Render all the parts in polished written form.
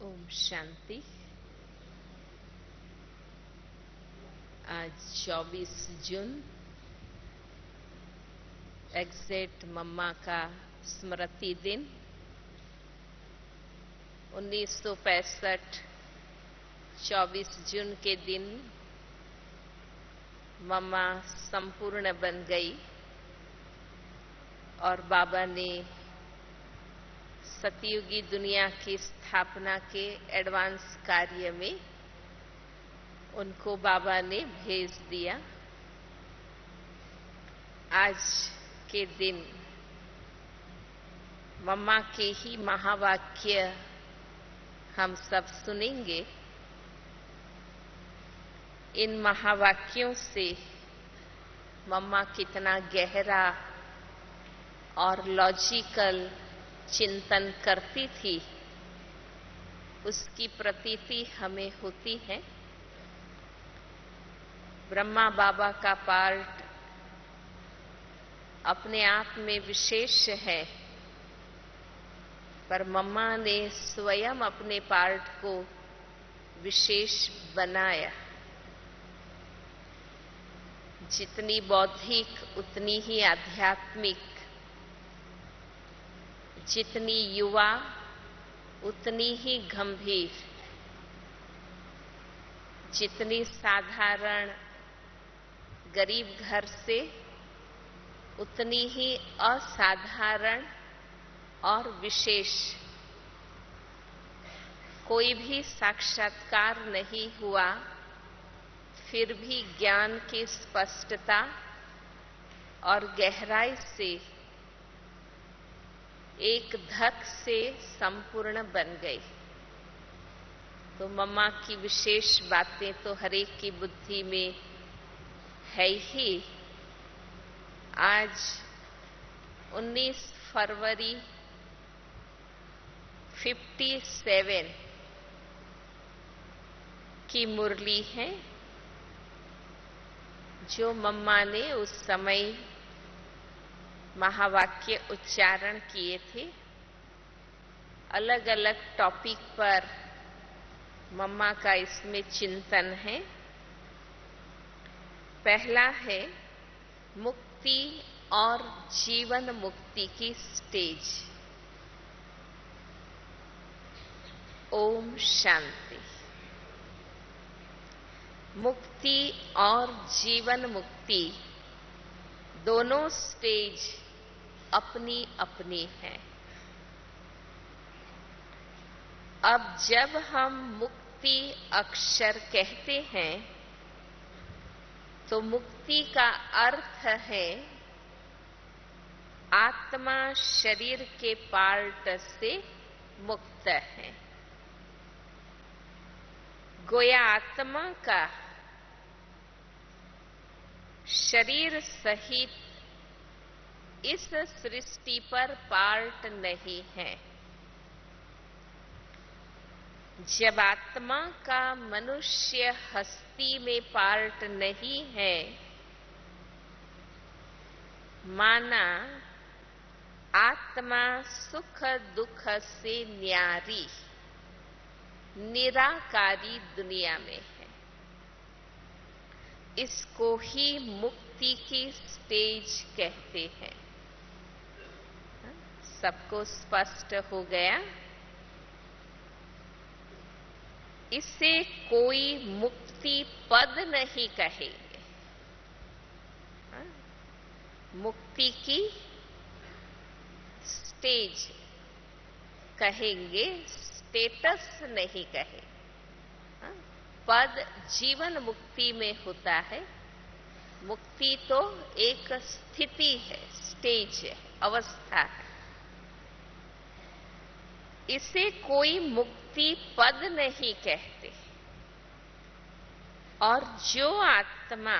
ओम शांति। आज 24 जून एग्जैक्ट मम्मा का स्मृति दिन। 1965 24 जून के दिन मम्मा संपूर्ण बन गई और बाबा ने सतयुगी दुनिया की स्थापना के एडवांस कार्य में उनको बाबा ने भेज दिया। आज के दिन मम्मा के ही महावाक्य हम सब सुनेंगे। इन महावाक्यों से मम्मा कितना गहरा और लॉजिकल चिंतन करती थी, उसकी प्रतीति हमें होती है। ब्रह्मा बाबा का पार्ट अपने आप में विशेष है, पर मम्मा ने स्वयं अपने पार्ट को विशेष बनाया। जितनी बौद्धिक उतनी ही आध्यात्मिक, जितनी युवा उतनी ही गंभीर, जितनी साधारण गरीब घर से उतनी ही असाधारण और विशेष। कोई भी साक्षात्कार नहीं हुआ, फिर भी ज्ञान की स्पष्टता और गहराई से एक धक से संपूर्ण बन गई। तो मम्मा की विशेष बातें तो हर एक की बुद्धि में है ही। आज 19 फरवरी 57 की मुरली है, जो मम्मा ने उस समय महावाक्य उच्चारण किए थे। अलग अलग टॉपिक पर मम्मा का इसमें चिंतन है। पहला है मुक्ति और जीवन मुक्ति की स्टेज। ओम शांति। मुक्ति और जीवन मुक्ति दोनों स्टेज अपनी अपनी है। अब जब हम मुक्ति अक्षर कहते हैं तो मुक्ति का अर्थ है आत्मा शरीर के पार्ट से मुक्त है। गोया आत्मा का शरीर सहित इस सृष्टि पर पार्ट नहीं है। जब आत्मा का मनुष्य हस्ती में पार्ट नहीं है, माना आत्मा सुख दुख से न्यारी निराकारी दुनिया में है। इसको ही मुक्ति की स्टेज कहते हैं। सबको स्पष्ट हो गया? इसे कोई मुक्ति पद नहीं कहेंगे। मुक्ति की स्टेज कहेंगे, स्टेटस नहीं कहेंगे। पद जीवन मुक्ति में होता है। मुक्ति तो एक स्थिति है, स्टेज है, अवस्था है। इसे कोई मुक्ति पद नहीं कहते। और जो आत्मा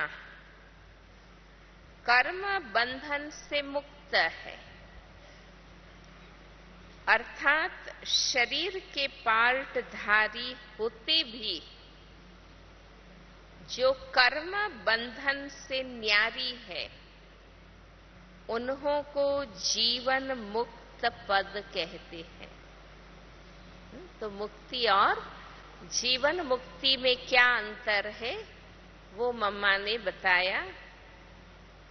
कर्म बंधन से मुक्त है, अर्थात शरीर के पार्ट धारी होते भी जो कर्म बंधन से न्यारी है, उन्हों को जीवन मुक्त पद कहते हैं। तो मुक्ति और जीवन मुक्ति में क्या अंतर है वो मम्मा ने बताया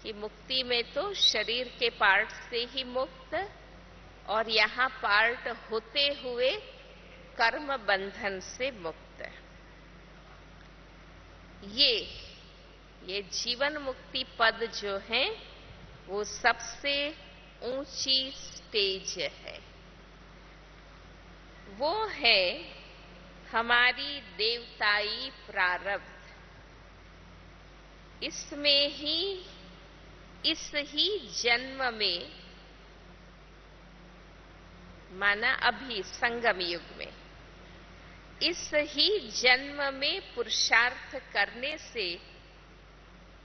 कि मुक्ति में तो शरीर के पार्ट से ही मुक्त, और यहाँ पार्ट होते हुए कर्म बंधन से मुक्त। ये जीवन मुक्ति पद जो है वो सबसे ऊंची स्टेज है। वो है हमारी देवताई प्रारब्ध। इसमें ही, इस ही जन्म में, माना अभी संगम युग में, इस ही जन्म में पुरुषार्थ करने से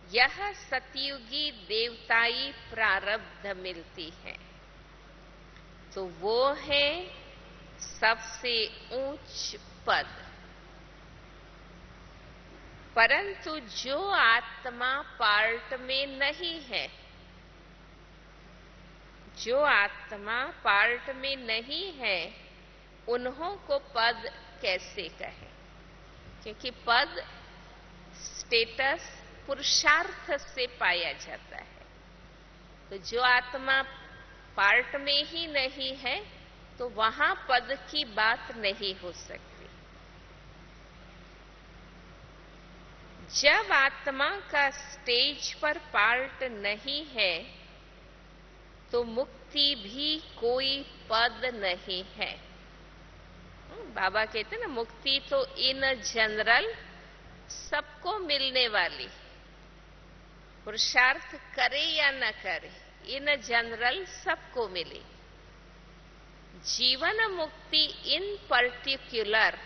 यह सतयुगी देवताई प्रारब्ध मिलती है। तो वो है सबसे ऊंच पद। परंतु जो आत्मा पार्ट में नहीं है, जो आत्मा पार्ट में नहीं है, उन्हों को पद कैसे कहें? क्योंकि पद स्टेटस पुरुषार्थ से पाया जाता है। तो जो आत्मा पार्ट में ही नहीं है तो वहां पद की बात नहीं हो सकती। जब आत्मा का स्टेज पर पार्ट नहीं है तो मुक्ति भी कोई पद नहीं है। बाबा कहते ना, मुक्ति तो इन जनरल सबको मिलने वाली, पुरुषार्थ करे या न करे, इन जनरल सबको मिले। जीवन मुक्ति इन पर्टिकुलर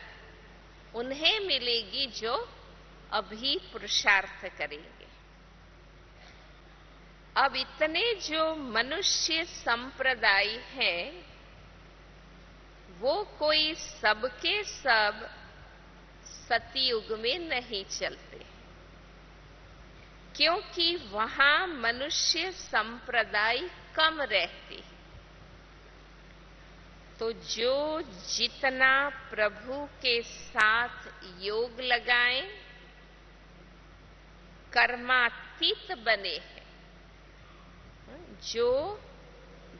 उन्हें मिलेगी जो अभी पुरुषार्थ करेंगे। अब इतने जो मनुष्य संप्रदाय हैं वो कोई सबके सब सतयुग में नहीं चलते, क्योंकि वहां मनुष्य संप्रदाय कम रहती। तो जो जितना प्रभु के साथ योग लगाएं, कर्मातीत बने हैं, जो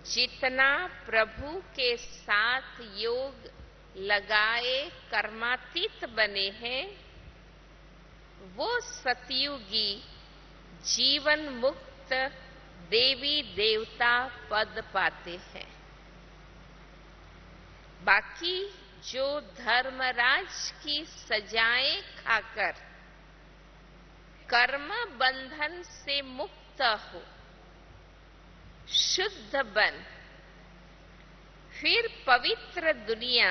जितना प्रभु के साथ योग लगाए कर्मातीत बने हैं, वो सतयुगी जीवन मुक्त देवी देवता पद पाते हैं। बाकी जो धर्मराज की सजाएं खाकर कर्म बंधन से मुक्त हो, शुद्ध बन फिर पवित्र दुनिया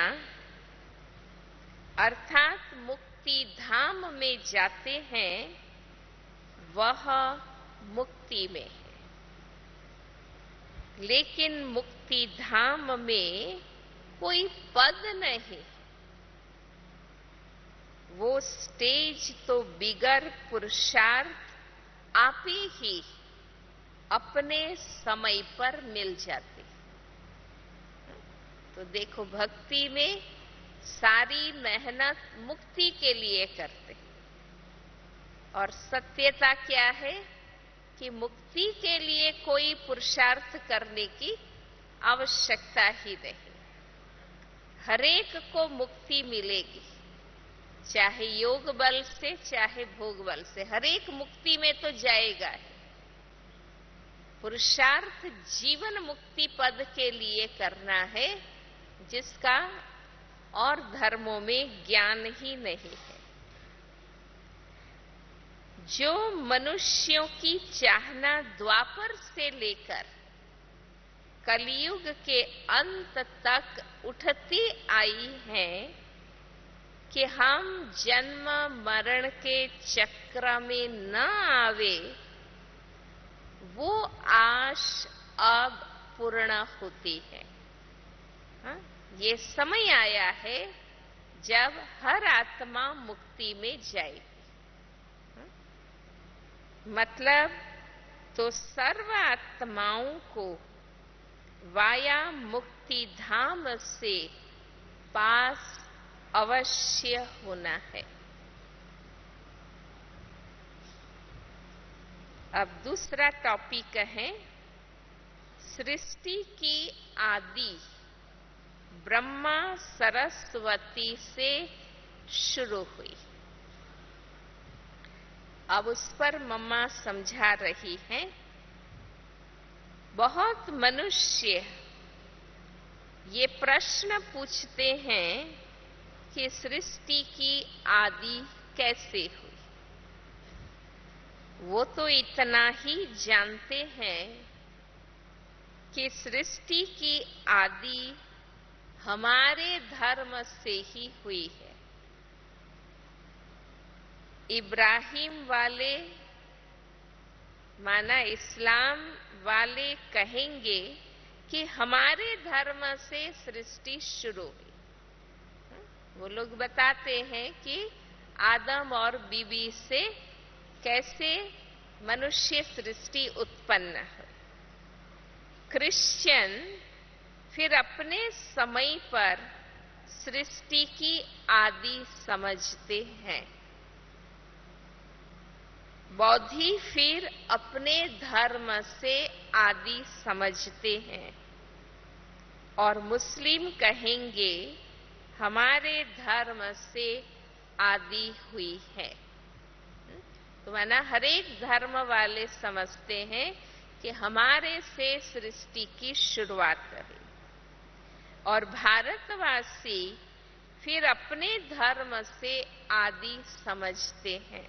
अर्थात मुक्ति धाम में जाते हैं, वह मुक्ति में है। लेकिन मुक्ति धाम में कोई पद नहीं, वो स्टेज तो बिगर पुरुषार्थ आप ही अपने समय पर मिल जाती। तो देखो, भक्ति में सारी मेहनत मुक्ति के लिए करते, और सत्यता क्या है कि मुक्ति के लिए कोई पुरुषार्थ करने की आवश्यकता ही नहीं। हरेक को मुक्ति मिलेगी, चाहे योग बल से चाहे भोग बल से, हरेक मुक्ति में तो जाएगा ही। पुरुषार्थ जीवन मुक्ति पद के लिए करना है, जिसका और धर्मों में ज्ञान ही नहीं है। जो मनुष्यों की चाहना द्वापर से लेकर कलयुग के अंत तक उठती आई है कि हम जन्म मरण के चक्र में न आवे, वो आश अब पूर्ण होती है। हाँ? ये समय आया है जब हर आत्मा मुक्ति में जाएगी। हाँ? मतलब तो सर्व आत्माओं को वाया मुक्ति धाम से पास अवश्य होना है। अब दूसरा टॉपिक है सृष्टि की आदि ब्रह्मा सरस्वती से शुरू हुई। अब उस पर मम्मा समझा रही हैं। बहुत मनुष्य ये प्रश्न पूछते हैं कि सृष्टि की आदि कैसे हुई। वो तो इतना ही जानते हैं कि सृष्टि की आदि हमारे धर्म से ही हुई है। इब्राहिम वाले माना इस्लाम वाले कहेंगे कि हमारे धर्म से सृष्टि शुरू हुई। वो लोग बताते हैं कि आदम और बीवी से कैसे मनुष्य सृष्टि उत्पन्न हुई। क्रिश्चियन फिर अपने समय पर सृष्टि की आदि समझते हैं। बौद्धि फिर अपने धर्म से आदि समझते हैं और मुस्लिम कहेंगे हमारे धर्म से आदि हुई है। तो माना हर एक धर्म वाले समझते हैं कि हमारे से सृष्टि की शुरुआत हुई और भारतवासी फिर अपने धर्म से आदि समझते हैं।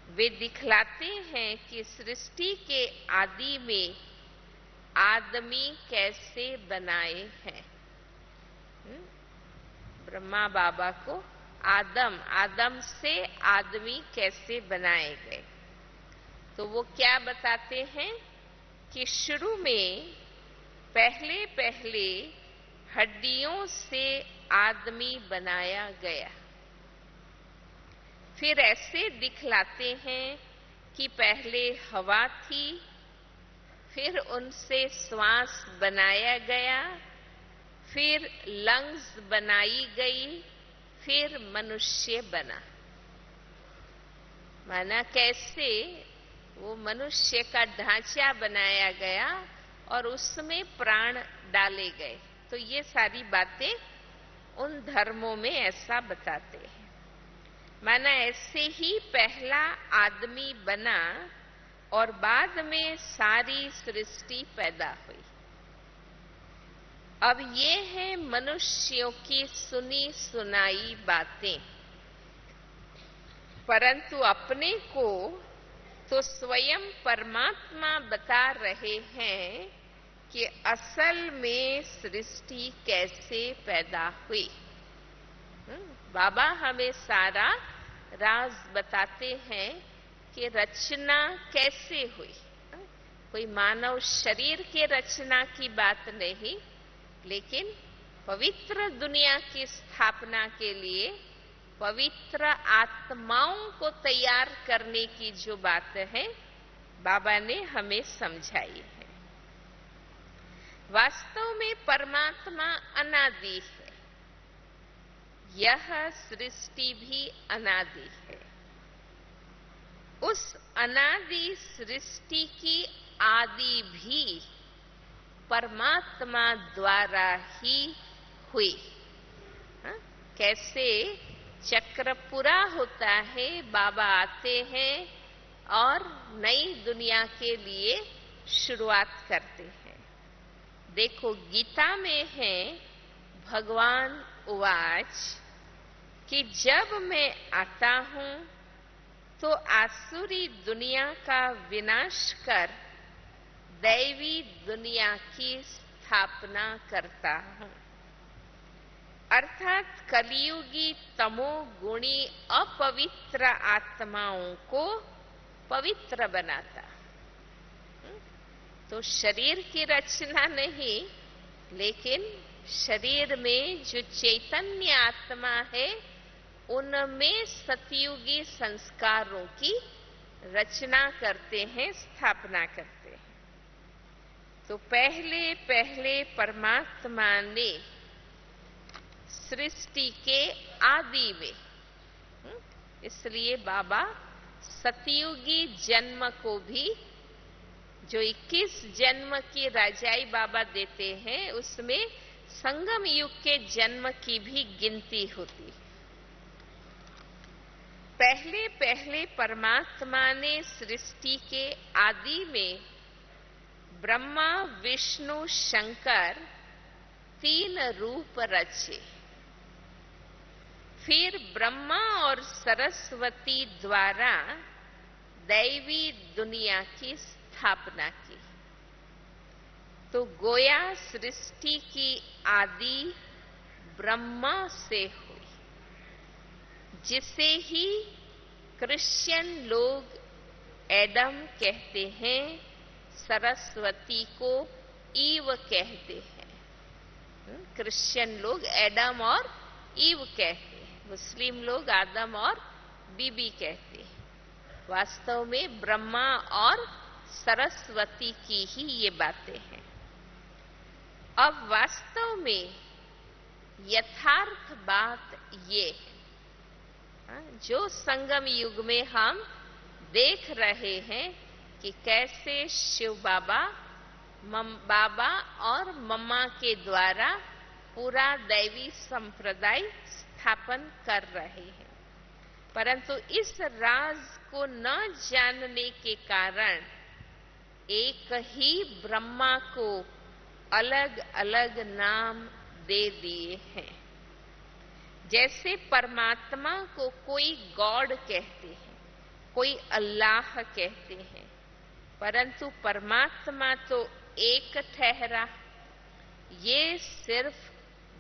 वे दिखलाते हैं कि सृष्टि के आदि में आदमी कैसे बनाए हैं। ब्रह्मा बाबा को आदम से आदमी कैसे बनाए गए। तो वो क्या बताते हैं कि शुरू में पहले पहले हड्डियों से आदमी बनाया गया। फिर ऐसे दिखलाते हैं कि पहले हवा थी, फिर उनसे श्वास बनाया गया, फिर लंग्स बनाई गई, फिर मनुष्य बना। माना कैसे वो मनुष्य का ढांचा बनाया गया और उसमें प्राण डाले गए। तो ये सारी बातें उन धर्मों में ऐसा बताते हैं। माना ऐसे ही पहला आदमी बना और बाद में सारी सृष्टि पैदा हुई। अब ये है मनुष्यों की सुनी सुनाई बातें, परंतु अपने को तो स्वयं परमात्मा बता रहे हैं कि असल में सृष्टि कैसे पैदा हुई। बाबा हमें सारा राज बताते हैं कि रचना कैसे हुई। कोई मानव शरीर के रचना की बात नहीं, लेकिन पवित्र दुनिया की स्थापना के लिए पवित्र आत्माओं को तैयार करने की जो बात है बाबा ने हमें समझाई है। वास्तव में परमात्मा अनादि है, यह सृष्टि भी अनादि है। उस अनादि सृष्टि की आदि भी परमात्मा द्वारा ही हुई। कैसे चक्र पूरा होता है, बाबा आते हैं और नई दुनिया के लिए शुरुआत करते हैं। देखो गीता में है भगवान उवाच कि जब मैं आता हूं तो आसुरी दुनिया का विनाश कर दैवी दुनिया की स्थापना करता हूं। अर्थात कलियुगी तमोगुणी अपवित्र आत्माओं को पवित्र बनाता। तो शरीर की रचना नहीं, लेकिन शरीर में जो चैतन्य आत्मा है उनमें सतयुगी संस्कारों की रचना करते हैं, स्थापना करते हैं। तो पहले पहले परमात्मा ने सृष्टि के आदि में। इसलिए बाबा सतयुगी जन्म को भी, जो 21 जन्म की राजाई बाबा देते हैं, उसमें संगम युग के जन्म की भी गिनती होती। पहले पहले परमात्मा ने सृष्टि के आदि में ब्रह्मा, विष्णु, शंकर 3 रूप रचे। फिर ब्रह्मा और सरस्वती द्वारा दैवी दुनिया की स्थापना की। तो गोया सृष्टि की आदि ब्रह्मा से हुई, जिसे ही क्रिश्चियन लोग एडम कहते हैं, सरस्वती को ईव कहते हैं। क्रिश्चियन लोग एडम और ईव कहते हैं, मुस्लिम लोग आदम और बीबी कहते हैं। वास्तव में ब्रह्मा और सरस्वती की ही ये बातें हैं। अब वास्तव में यथार्थ बात ये है, जो संगम युग में हम देख रहे हैं कि कैसे शिव बाबा बाबा और मम्मा के द्वारा पूरा दैवी संप्रदाय स्थापन कर रहे हैं। परंतु इस राज को न जानने के कारण एक ही ब्रह्मा को अलग अलग नाम दे दिए हैं। जैसे परमात्मा को कोई गॉड कहते हैं, कोई अल्लाह कहते हैं, परंतु परमात्मा तो एक ठहरा। ये सिर्फ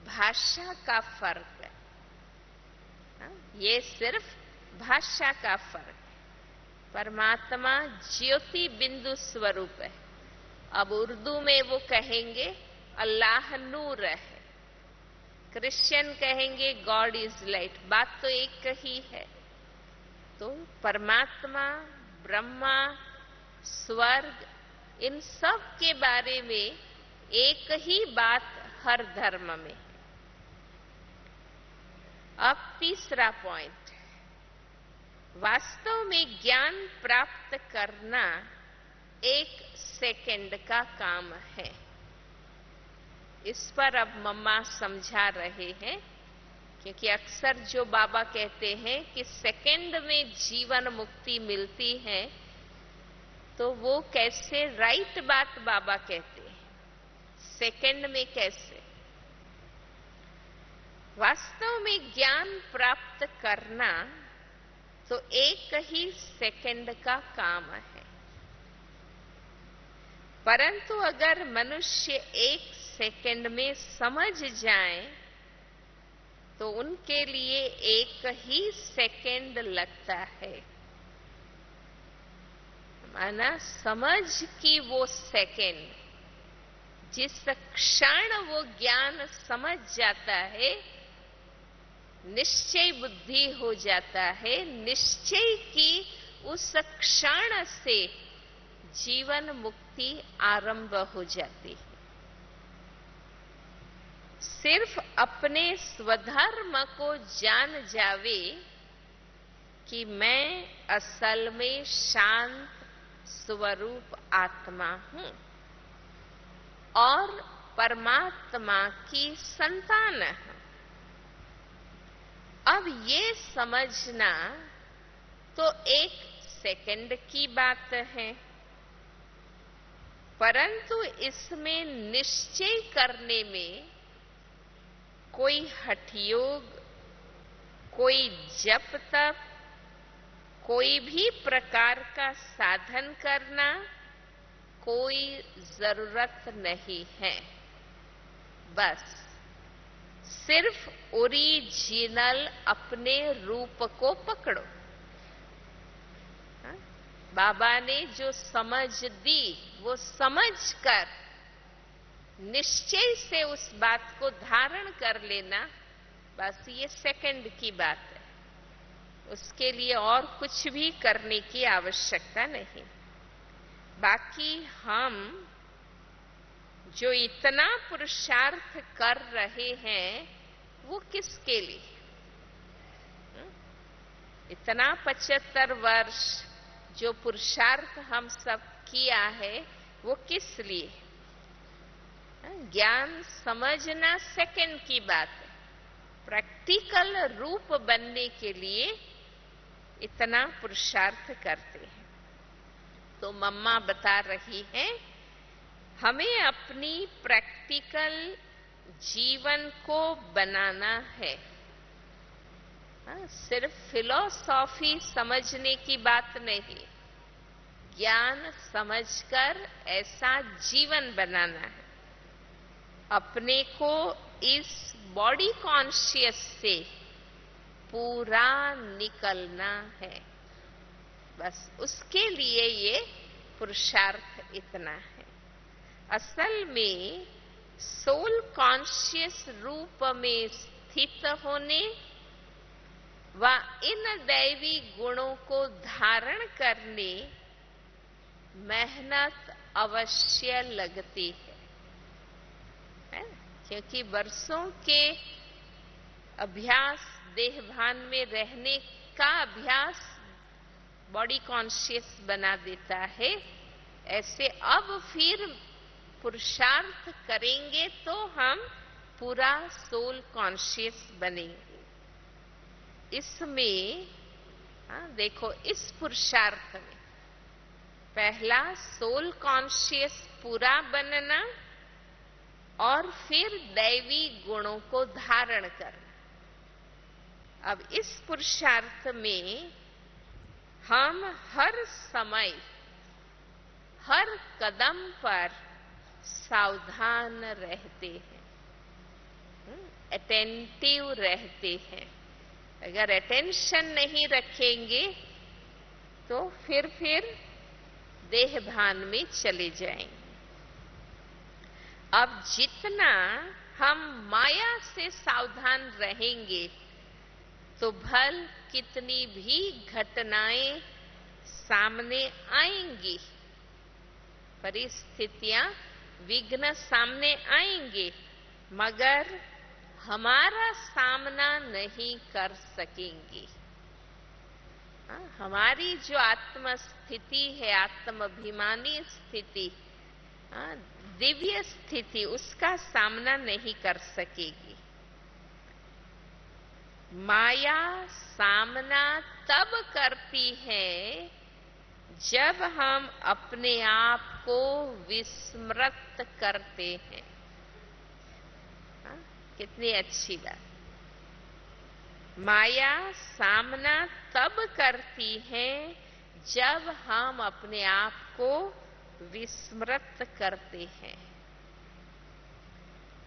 भाषा का फर्क है। ये सिर्फ भाषा का फर्क है। परमात्मा ज्योति बिंदु स्वरूप है। अब उर्दू में वो कहेंगे अल्लाह नूर है, क्रिश्चियन कहेंगे गॉड इज लाइट। बात तो एक ही है। तो परमात्मा, ब्रह्मा, स्वर्ग, इन सब के बारे में एक ही बात हर धर्म में। अब तीसरा पॉइंट, वास्तव में ज्ञान प्राप्त करना 1 सेकंड का काम है। इस पर अब मम्मा समझा रहे हैं, क्योंकि अक्सर जो बाबा कहते हैं कि सेकंड में जीवन मुक्ति मिलती है, तो वो कैसे राइट बात बाबा कहते हैं, सेकंड में कैसे। वास्तव में ज्ञान प्राप्त करना तो 1 ही सेकंड का काम है। परंतु अगर मनुष्य 1 सेकंड में समझ जाए तो उनके लिए 1 ही सेकंड लगता है। माना समझ की वो सेकंड, जिस क्षण वो ज्ञान समझ जाता है, निश्चय बुद्धि हो जाता है, निश्चय की उस क्षण से जीवन मुक्ति आरंभ हो जाती है। सिर्फ अपने स्वधर्म को जान जावे कि मैं असल में शांत स्वरूप आत्मा हूं और परमात्मा की संतान हूं। अब ये समझना तो 1 सेकंड की बात है, परंतु इसमें निश्चय करने में कोई हठयोग, कोई जप तप, कोई भी प्रकार का साधन करना कोई जरूरत नहीं है। बस सिर्फ ओरिजिनल अपने रूप को पकड़ो। बाबा ने जो समझ दी, वो समझकर निश्चय से उस बात को धारण कर लेना, बस ये सेकंड की बात है। उसके लिए और कुछ भी करने की आवश्यकता नहीं। बाकी हम जो इतना पुरुषार्थ कर रहे हैं, वो किसके लिए? इतना 75 वर्ष जो पुरुषार्थ हम सब किया है वो किस लिए? ज्ञान समझना सेकंड की बात है, प्रैक्टिकल रूप बनने के लिए इतना पुरुषार्थ करते हैं। तो मम्मा बता रही है हमें अपनी प्रैक्टिकल जीवन को बनाना है। सिर्फ फिलॉसॉफी समझने की बात नहीं, ज्ञान समझकर ऐसा जीवन बनाना है। अपने को इस बॉडी कॉन्शियस से पूरा निकलना है, बस उसके लिए ये पुरुषार्थ इतना है। असल में सोल कॉन्शियस रूप में स्थित होने व इन दैवी गुणों को धारण करने मेहनत अवश्य लगती है, क्योंकि वर्षों के अभ्यास, देह भान में रहने का अभ्यास बॉडी कॉन्शियस बना देता है। ऐसे अब फिर पुरुषार्थ करेंगे तो हम पूरा सोल कॉन्शियस बनेंगे। इसमें देखो, इस पुरुषार्थ में पहला सोल कॉन्शियस पूरा बनना और फिर दैवी गुणों को धारण करना। अब इस पुरुषार्थ में हम हर समय, हर कदम पर सावधान रहते हैं, अटेंटिव रहते हैं। अगर अटेंशन नहीं रखेंगे तो फिर देह भान में चले जाएंगे। अब जितना हम माया से सावधान रहेंगे तो भल कितनी भी घटनाएं सामने आएंगी, परिस्थितियां, विघ्न सामने आएंगे, मगर हमारा सामना नहीं कर सकेंगे। हमारी जो आत्म स्थिति है, आत्माभिमानी स्थिति, दिव्य स्थिति, उसका सामना नहीं कर सकेगी। माया सामना तब करती है जब हम अपने आप को विस्मृत करते हैं। कितनी अच्छी बात। माया सामना तब करती है जब हम अपने आप को विस्मृत करते हैं।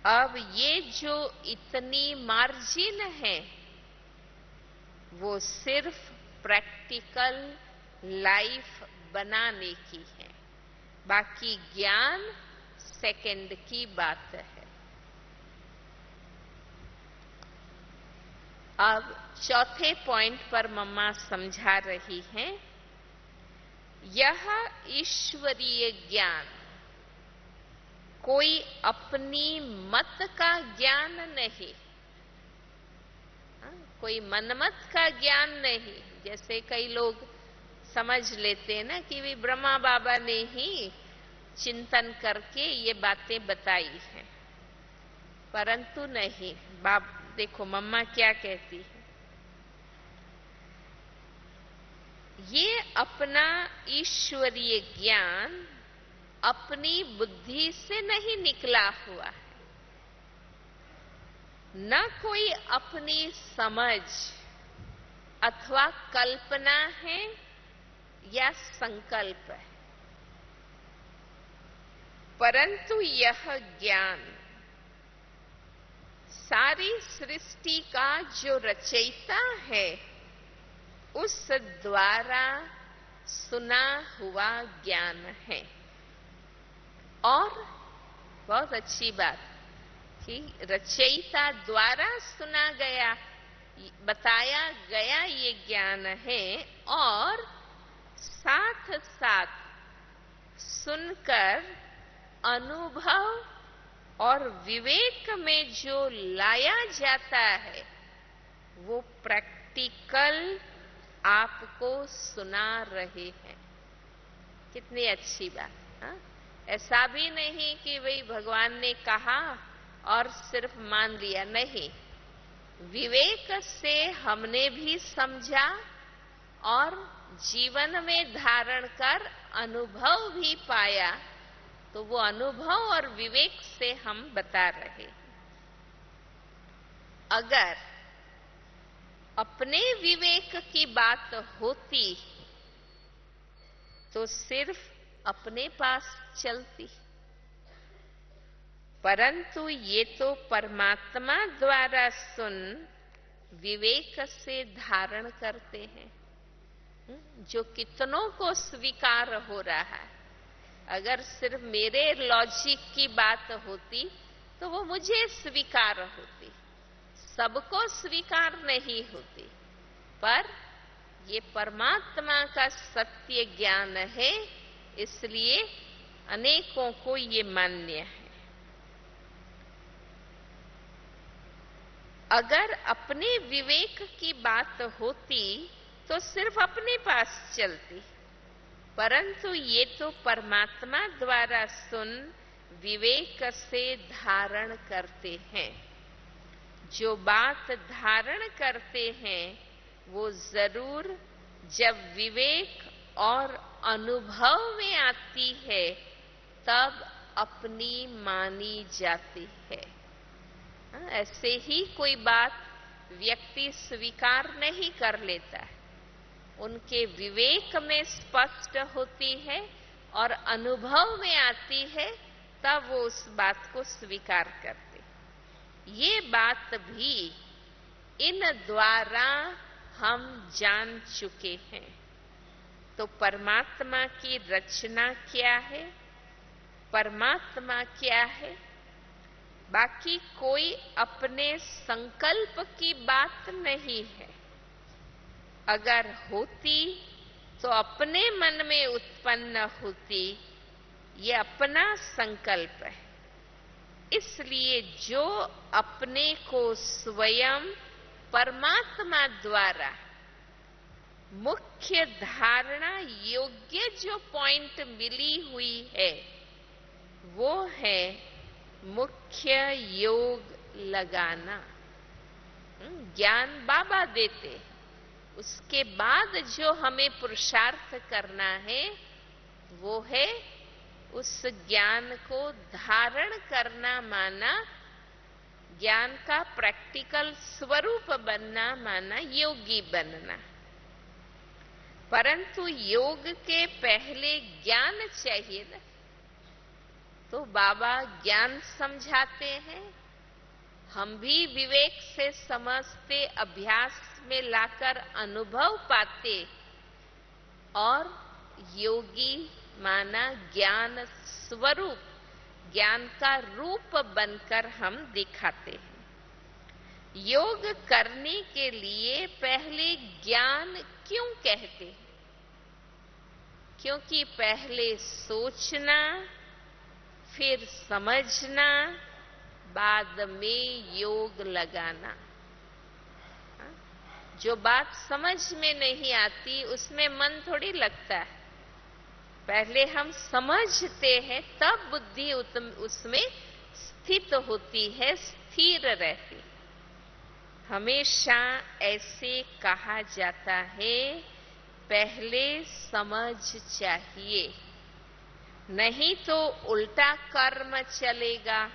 अब ये जो इतनी मार्जिन है वो सिर्फ प्रैक्टिकल लाइफ बनाने की है, बाकी ज्ञान सेकंड की बात है। अब चौथे पॉइंट पर मम्मा समझा रही हैं, यह ईश्वरीय ज्ञान कोई अपनी मत का ज्ञान नहीं, कोई मनमत का ज्ञान नहीं। जैसे कई लोग समझ लेते हैं ना कि भी ब्रह्मा बाबा ने ही चिंतन करके ये बातें बताई हैं, परंतु नहीं। देखो मम्मा क्या कहती है, ये अपना ईश्वरीय ज्ञान अपनी बुद्धि से नहीं निकला हुआ है, न कोई अपनी समझ अथवा कल्पना है या संकल्प है, परंतु यह ज्ञान सारी सृष्टि का जो रचयिता है उस द्वारा सुना हुआ ज्ञान है। और बहुत अच्छी बात कि रचयिता द्वारा सुना गया, बताया गया ये ज्ञान है, और साथ साथ सुनकर अनुभव और विवेक में जो लाया जाता है वो प्रैक्टिकल आपको सुना रहे हैं। कितनी अच्छी बात। हाँ? ऐसा भी नहीं कि भाई भगवान ने कहा और सिर्फ मान लिया, नहीं, विवेक से हमने भी समझा और जीवन में धारण कर अनुभव भी पाया, तो वो अनुभव और विवेक से हम बता रहे हैं। अगर अपने विवेक की बात होती तो सिर्फ अपने पास चलती, परंतु ये तो परमात्मा द्वारा सुन विवेक से धारण करते हैं, जो कितनों को स्वीकार हो रहा है। अगर सिर्फ मेरे लॉजिक की बात होती तो वो मुझे स्वीकार होती, सबको स्वीकार नहीं होती, पर ये परमात्मा का सत्य ज्ञान है, इसलिए अनेकों को ये मान्य है। अगर अपने विवेक की बात होती तो सिर्फ अपने पास चलती, परंतु ये तो परमात्मा द्वारा सुन विवेक से धारण करते हैं। जो बात धारण करते हैं वो जरूर जब विवेक और अनुभव में आती है तब अपनी मानी जाती है। ऐसे ही कोई बात व्यक्ति स्वीकार नहीं कर लेता है, उनके विवेक में स्पष्ट होती है और अनुभव में आती है, तब वो उस बात को स्वीकार करते। ये बात भी इन द्वारा हम जान चुके हैं। तो परमात्मा की रचना क्या है, परमात्मा क्या है, बाकी कोई अपने संकल्प की बात नहीं है। अगर होती तो अपने मन में उत्पन्न होती, ये अपना संकल्प है। इसलिए जो अपने को स्वयं परमात्मा द्वारा मुख्य धारणा योग्य जो पॉइंट मिली हुई है वो है मुख्य योग लगाना। ज्ञान बाबा देते, उसके बाद जो हमें पुरुषार्थ करना है वो है उस ज्ञान को धारण करना, माना ज्ञान का प्रैक्टिकल स्वरूप बनना, माना योगी बनना। परंतु योग के पहले ज्ञान चाहिए ना, तो बाबा ज्ञान समझाते हैं, हम भी विवेक से समझते, अभ्यास में लाकर अनुभव पाते, और योगी माना ज्ञान स्वरूप, ज्ञान का रूप बनकर हम दिखाते हैं। योग करने के लिए पहले ज्ञान क्यों कहते हैं? क्योंकि पहले सोचना, फिर समझना, बाद में योग लगाना। जो बात समझ में नहीं आती उसमें मन थोड़ी लगता है। पहले हम समझते हैं तब बुद्धि उसमें स्थित होती है, स्थिर रहती। हमेशा ऐसे कहा जाता है, पहले समझ चाहिए, नहीं तो उल्टा कर्म चलेगा।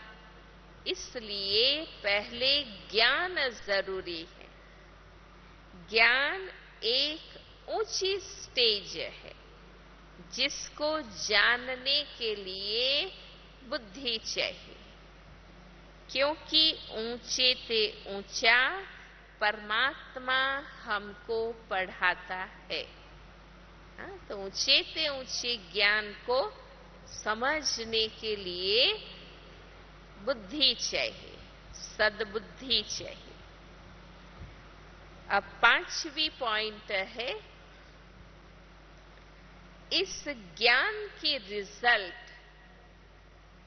इसलिए पहले ज्ञान जरूरी है। ज्ञान एक ऊंची स्टेज है जिसको जानने के लिए बुद्धि चाहिए, क्योंकि ऊंचे से ऊंचा परमात्मा हमको पढ़ाता है। तो ऊंचे से ऊंचे ज्ञान को समझने के लिए बुद्धि चाहिए, सद्बुद्धि चाहिए। अब 5वीं पॉइंट है, इस ज्ञान की रिजल्ट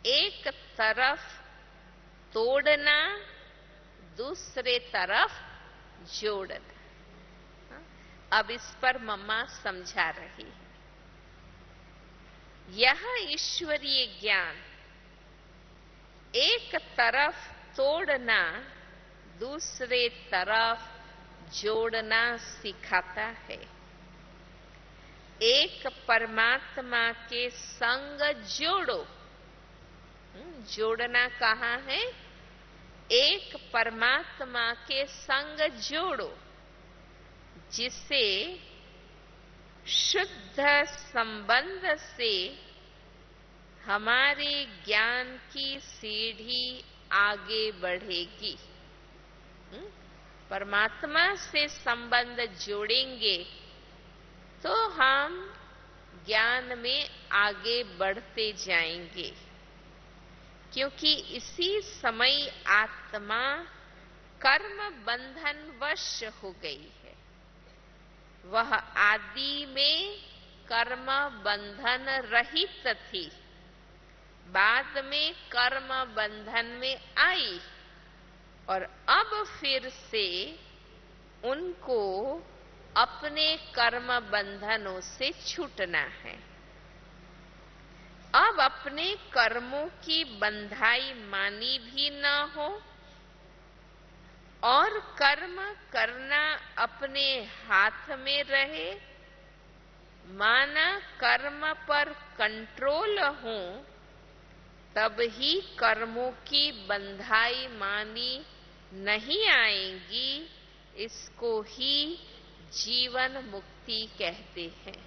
एक तरफ तोड़ना, दूसरे तरफ जोड़ना। अब इस पर मम्मा समझा रही है। यह ईश्वरीय ज्ञान एक तरफ तोड़ना, दूसरे तरफ जोड़ना सिखाता है। एक परमात्मा के संग जोड़ो। जोड़ना कहाँ है? एक परमात्मा के संग जोड़ो, जिसे शुद्ध संबंध से हमारे ज्ञान की सीढ़ी आगे बढ़ेगी। परमात्मा से संबंध जोड़ेंगे तो हम ज्ञान में आगे बढ़ते जाएंगे, क्योंकि इसी समय आत्मा कर्म बंधन वश हो गई है। वह आदि में कर्म बंधन रहित थी, बाद में कर्म बंधन में आई और अब फिर से उनको अपने कर्म बंधनों से छूटना है। अब अपने कर्मों की बंधाई मानी भी न हो और कर्म करना अपने हाथ में रहे, माना कर्म पर कंट्रोल हो, तब ही कर्मों की बंधाई मानी नहीं आएंगी। इसको ही जीवन मुक्ति कहते हैं।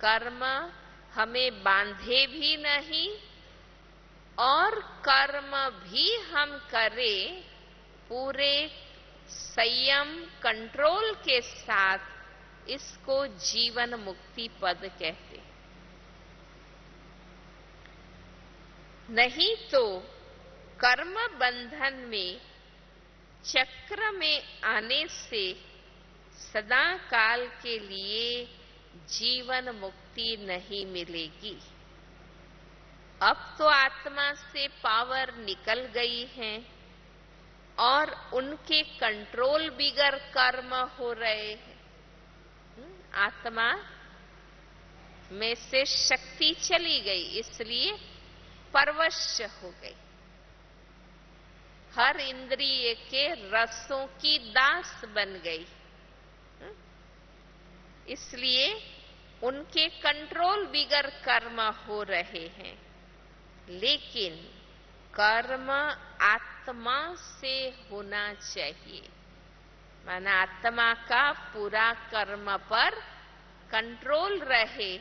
कर्म हमें बांधे भी नहीं और कर्म भी हम करें पूरे संयम कंट्रोल के साथ, इसको जीवन मुक्ति पद कहते हैं। नहीं तो कर्म बंधन में, चक्र में आने से सदा काल के लिए जीवन मुक्ति नहीं मिलेगी। अब तो आत्मा से पावर निकल गई है और उनके कंट्रोल बिगर कर्म हो रहे हैं। आत्मा में से शक्ति चली गई, इसलिए परवश हो गई। हर इंद्रिय के रसों की दास बन गई, इसलिए उनके कंट्रोल बिगर कर्म हो रहे हैं। लेकिन कर्म आत्मा से होना चाहिए, माना आत्मा का पूरा कर्म पर कंट्रोल रहे,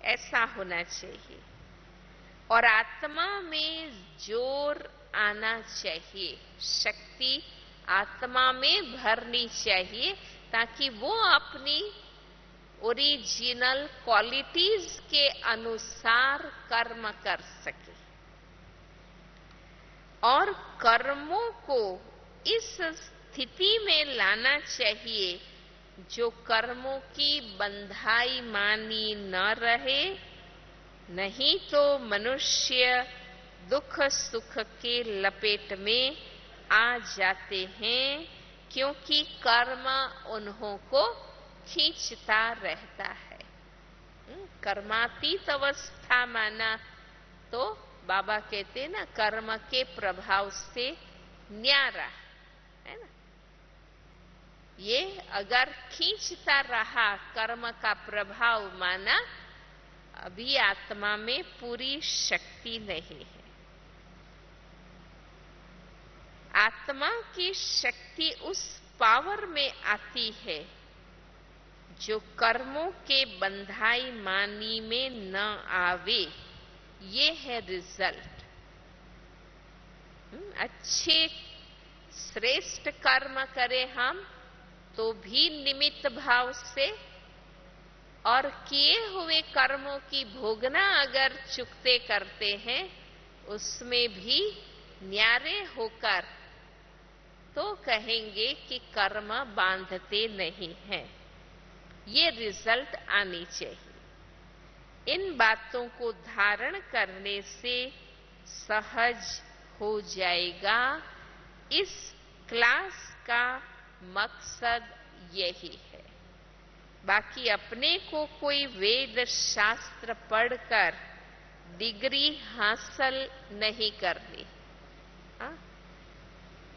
ऐसा होना चाहिए। और आत्मा में जोर आना चाहिए, शक्ति आत्मा में भरनी चाहिए, ताकि वो अपनी ओरिजिनल क्वालिटीज के अनुसार कर्म कर सके। और कर्मों को इस स्थिति में लाना चाहिए जो कर्मों की बंधाई मानी न रहे, नहीं तो मनुष्य दुख सुख के लपेट में आ जाते हैं, क्योंकि कर्म उन्हों को खींचता रहता है। कर्मातीत अवस्था माना तो बाबा कहते ना, कर्म के प्रभाव से न्यारा, है ना। ये अगर खींचता रहा कर्म का प्रभाव, माना अभी आत्मा में पूरी शक्ति नहीं है। आत्मा की शक्ति उस पावर में आती है जो कर्मों के बंधाई मानी में न आवे। ये है रिजल्ट। अच्छे श्रेष्ठ कर्म करें हम तो भी निमित्त भाव से, और किए हुए कर्मों की भोगना अगर चुकते करते हैं उसमें भी न्यारे होकर, तो कहेंगे कि कर्म बांधते नहीं हैं। ये रिजल्ट आनी चाहिए। इन बातों को धारण करने से सहज हो जाएगा। इस क्लास का मकसद यही है। बाकी अपने को कोई वेद शास्त्र पढ़कर डिग्री हासिल नहीं करनी। हाँ?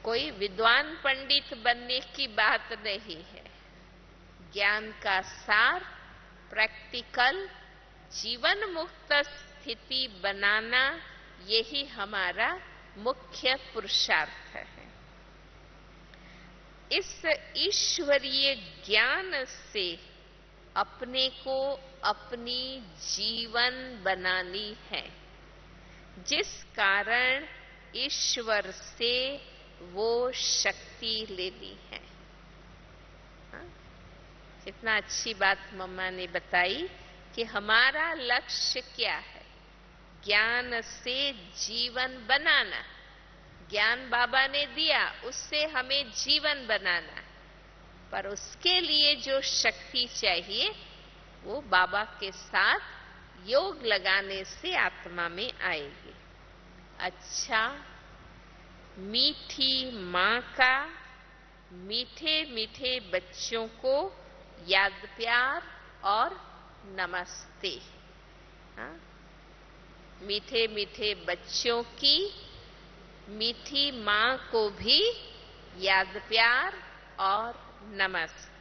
कोई विद्वान पंडित बनने की बात नहीं है। ज्ञान का सार प्रैक्टिकल जीवन मुक्त स्थिति बनाना, यही हमारा मुख्य पुरुषार्थ है। इस ईश्वरीय ज्ञान से अपने को अपनी जीवन बनानी है, जिस कारण ईश्वर से वो शक्ति लेनी है। हाँ? कितना अच्छी बात मम्मा ने बताई कि हमारा लक्ष्य क्या है? ज्ञान से जीवन बनाना। ज्ञान बाबा ने दिया, उससे हमें जीवन बनाना है, पर उसके लिए जो शक्ति चाहिए वो बाबा के साथ योग लगाने से आत्मा में आएगी। अच्छा, मीठी माँ का मीठे मीठे बच्चों को याद प्यार और नमस्ते। हाँ? मीठे मीठे बच्चों की मीठी माँ को भी याद प्यार और नमस्ते।